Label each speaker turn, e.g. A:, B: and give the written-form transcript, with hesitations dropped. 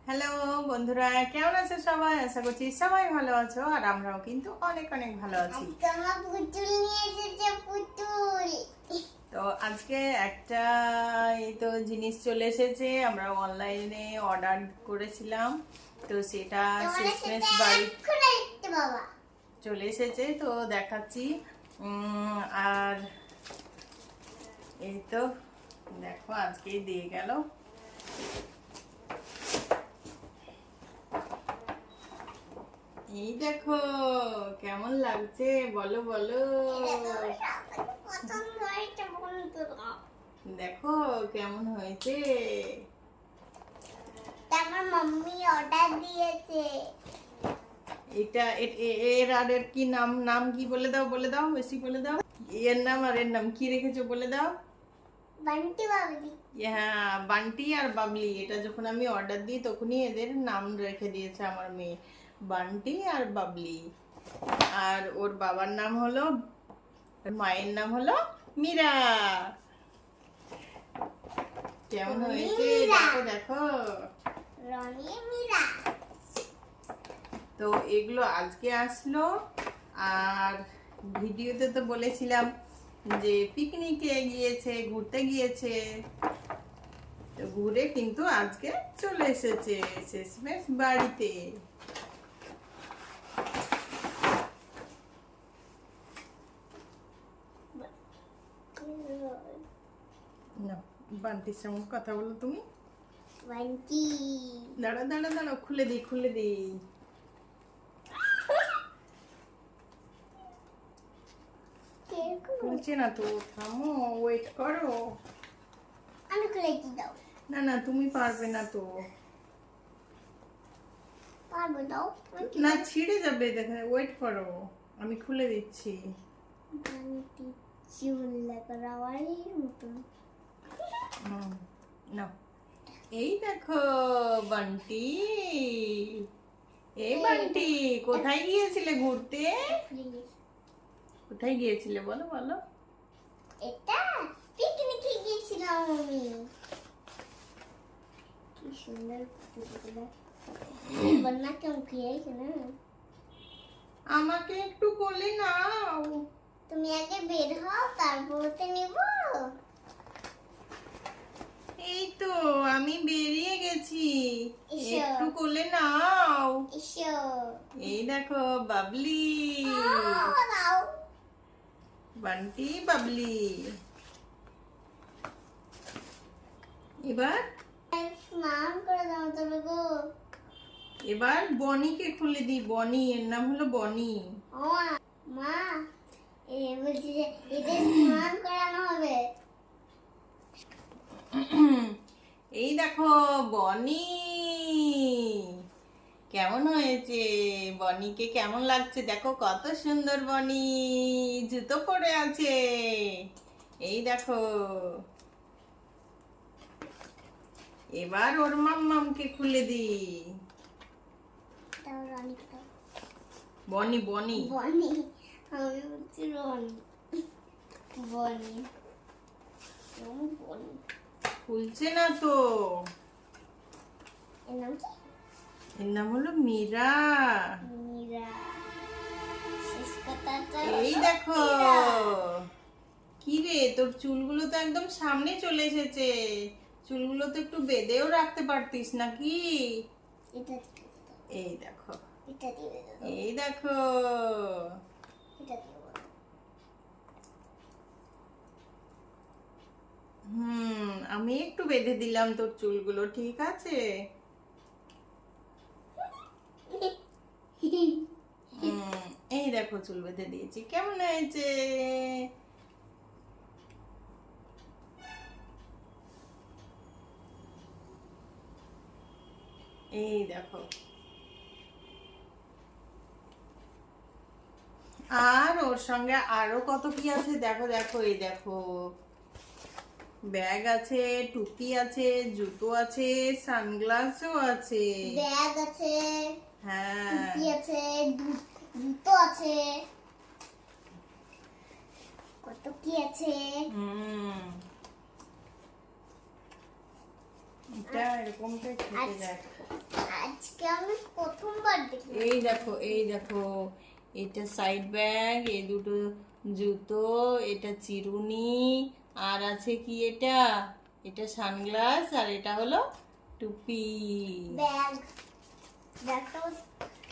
A: Hello বন্ধুরা, কেমন আছো সবাই? আশা করছি সবাই ভালো আছো, আর আমরাও কিন্তু অনেক অনেক ভালো আছি।
B: পুতুল নিয়ে এসেছে পুতুল।
A: তো আজকে একটা এই তো জিনিস চলে এসেছে, আমরা অনলাইনে অর্ডার করেছিলাম, তো সেটা শেষমেশ বাড়ি
B: বাবা
A: চলে এসেছে, তো দেখাচ্ছি। আর এই তো দেখো আজকেই দিয়ে গেল। এই দেখো কেমন লাগছে, বলো বলো। দেখো কেমন হয়েছে।
B: আমার মাম্মি অর্ডার দিয়েছে।
A: এটা এর আর এর কি নাম, নাম কি বলে দাও, বলে দাও, বেশি বলে দাও। এর নাম আর এর নাম কি রেখেছো বলে দাও।
B: বান্টি বাবলি।
A: হ্যাঁ, বান্টি আর বাবলি। এটা যখন আমি অর্ডার দিই তখনই এদের নাম রেখে দিয়েছে আমার মেয়ে, বান্টি আর বাবলি। আর ওর বাবার নাম হলো, মায়ের নাম হলো মীরা। কেমন হয়েছে দেখো দেখো।
B: রনি মীরা।
A: তো এগুলো আজকে আসলো, আর ভিডিওতে তো বলেছিলাম যে পিকনিকে গিয়েছে, ঘুরতে গিয়েছে, তো ঘুরে কিন্তু আজকে চলে এসেছে শেষমেশ বাড়িতে। না, বান্টির সঙ্গে কথা বলো তুমি।
B: বান্টি।
A: দাঁড়া দাঁড়া দাঁড়া, খুলে দিই খুলে দিই। খুলছে না তো, থামো, ওয়েট করো।
B: আমি খুলে দাও।
A: না না, তুমি পারবে না তো।
B: পারবো দাও।
A: না, ছিঁড়ে যাবে, দেখে ওয়েট করো, আমি খুলে দিচ্ছি।
B: বান্টি চুল লাগাওয়ারির মতো।
A: না, এই দেখো বান্টি। এই বান্টি, কোথায় গিয়েছিলে ঘুরতে? কোথায় গিয়েছিলে বলো বলো।
B: এটা পিকনিকে গিয়েছিলাম আমি। কি সুন্দর পুতুলগুলো। বন্যা কেমন খেয়েছে না।
A: আমাকে একটু কোলে নাও।
B: তুমি আগে বের হও, তারপর তো নিব।
A: এই তো আমি বেরিয়ে গেছি,
B: এসো।
A: একটু কোলে নাও।
B: এসো।
A: এই দেখো বাবলি,
B: দাও।
A: বান্টি বাবলি। এবার
B: স্নান করে দাও তবে গো।
A: এবার বনিকে খুলে দিই, বনি, এর নাম হলো বনি।
B: ও মা, বলছি যে এদের স্নান করানো হবে।
A: এই দেখো বনি, কেমন হয়েছে, বনিকে কেমন লাগছে দেখো, কত সুন্দর বনি, জুতো পরে আছে। এই দেখো, এবার ওর মাম্মামকে খুলে দি।
B: তাও রনিটা।
A: বনি বনি
B: বনি, আমি বলছি রনি। বনি, বনি।
A: খুলছে না তো।
B: এর নাম কি?
A: এর নাম হলো মীরা।
B: মীরা। শেষ কথাটা
A: এই
B: হলো
A: দেখো,
B: মীরা।
A: কি রে, তোর চুলগুলো তো একদম সামনে চলে এসেছে, চুলগুলো তো একটু বেঁধেও রাখতে পারতিস নাকি।
B: এটা দিয়ে দাও।
A: এই দেখো,
B: এটা দিয়ে দাও।
A: এই দেখো।
B: এটা দিয়ে দাও।
A: আমি একটু বেঁধে দিলাম তোর চুলগুলো, ঠিক আছে। এই দেখো চুল বেঁধে দিয়েছি, কেমন হয়েছে। এই দেখো, আর ওর সঙ্গে আরো কত কি আছে দেখো দেখো। এই দেখো, ব্যাগ আছে, টুপি আছে, জুতো আছে, সানগ্লাসও আছে।
B: ব্যাগ আছে,
A: হ্যাঁ,
B: টুপি আছে, জুতো আছে, কত কি আছে।
A: হুম, এটা এরকমটাই থেকে দেখ।
B: আজকে আমি প্রথমবার দেখি।
A: এই দেখো এটা সাইড ব্যাগ, এই দুটো জুতো, এটা চিরুনি, আর আছে কি এটা, এটা সানগ্লাস, আর এটা হলো টুপি।
B: ব্যাগ ব্যাগটা